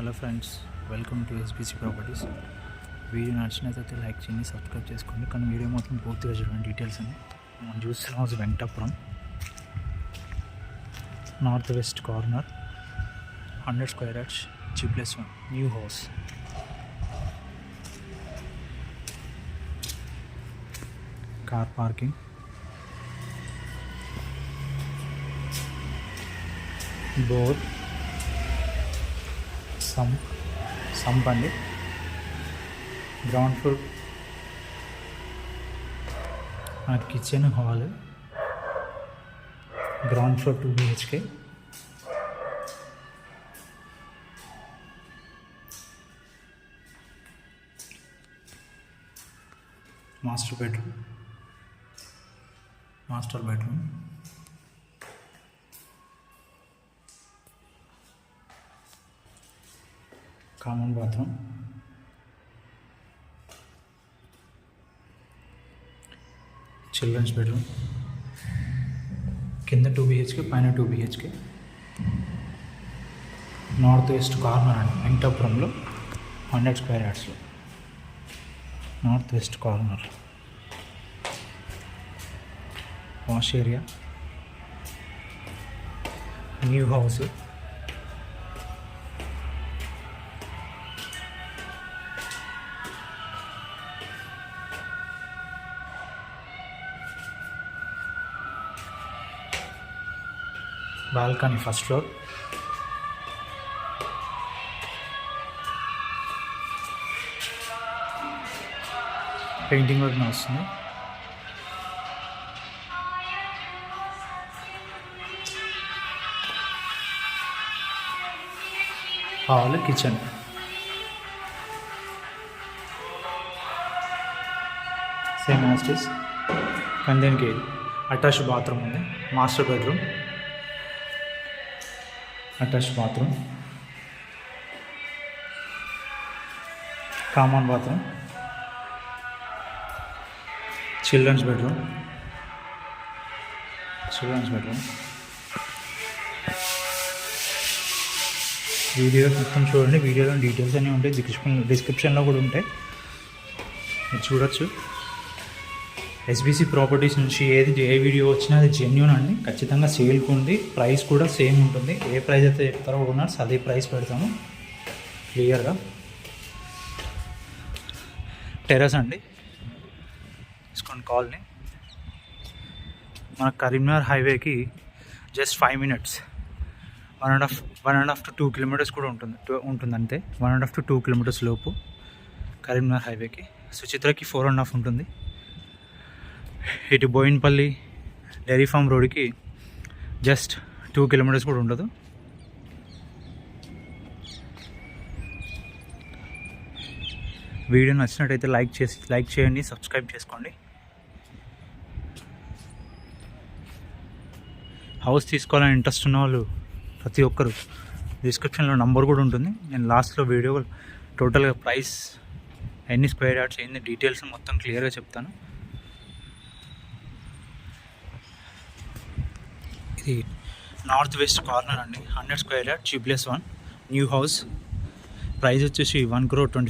Hello friends, welcome to SBC properties. Video నచ్చినట్లయితే like చేయండి, subscribe చేసుకోండి. కానీ వీడియో మాత్రం పూర్తిగా చూడండి, డీటెయిల్స్ అని. మనం చూస్తున్న house Venkatapuram, north west corner, 100 square yards, G+1 new house. Car parking, bore, sump అండి. Ground floor kitchen, hall. Ground floor 2 BHK. Master bedroom, common bathroom, children's bedroom. కింద 2 BHK, పైన 2 BHK. నార్త్ వెస్ట్ కార్నర్ అండి, వెంకటాపురంలో 100 square యార్డ్స్లో north west corner. Wash area, new house. Balcony first floor. Painting work వస్తుంది. Hall, kitchen. Same as it is. కానీ దీనికి attached bathroom ఉంది. Master bedroom, attached bathroom, common bathroom, children's bedroom. Video మొత్తం చూడండి, వీడియోలో డీటెయిల్స్ అన్నీ ఉంటాయి, డిస్క్రిప్షన్లో కూడా ఉంటాయి, మీరు చూడొచ్చు. ఎస్బీసీ ప్రాపర్టీస్ నుంచి ఏ వీడియో వచ్చినా అది జెన్యూన్ అండి. ఖచ్చితంగా సేల్కి ఉంది, ప్రైస్ కూడా సేమ్ ఉంటుంది. ఏ ప్రైస్ అయితే చెప్తారో ఓనర్స్ అదే ప్రైస్ పెడతాము క్లియర్గా. టెర్రస్ అండి, ఇస్కాన్ కాలనీ. మన కరీంనగర్ హైవేకి జస్ట్ 5 minutes, 1.5 to 2 kilometers కూడా ఉంటుంది అంతే. 1.5 to 2 kilometers లోపు కరీంనగర్ హైవేకి. సుచిత్రకి 4.5 ఉంటుంది. ఇటు బోయిన్పల్లి డైరీ ఫామ్ రోడ్కి జస్ట్ 2 kilometers కూడా ఉండదు. వీడియో నచ్చినట్టయితే లైక్ చేయండి, సబ్స్క్రైబ్ చేసుకోండి. హౌస్ తీసుకోవాలని ఇంట్రెస్ట్ ఉన్న వాళ్ళు ప్రతి ఒక్కరు, డిస్క్రిప్షన్లో నంబర్ కూడా ఉంటుంది. నేను లాస్ట్లో వీడియో టోటల్గా ప్రైస్, ఎన్ని స్క్వేర్ యార్డ్స్, ఏంది డీటెయిల్స్ మొత్తం క్లియర్గా చెప్తాను. ఇది నార్త్ వెస్ట్ కార్నర్ అండి, 100 square yard, G+1 new house. Price వచ్చేసి 1,25,00,000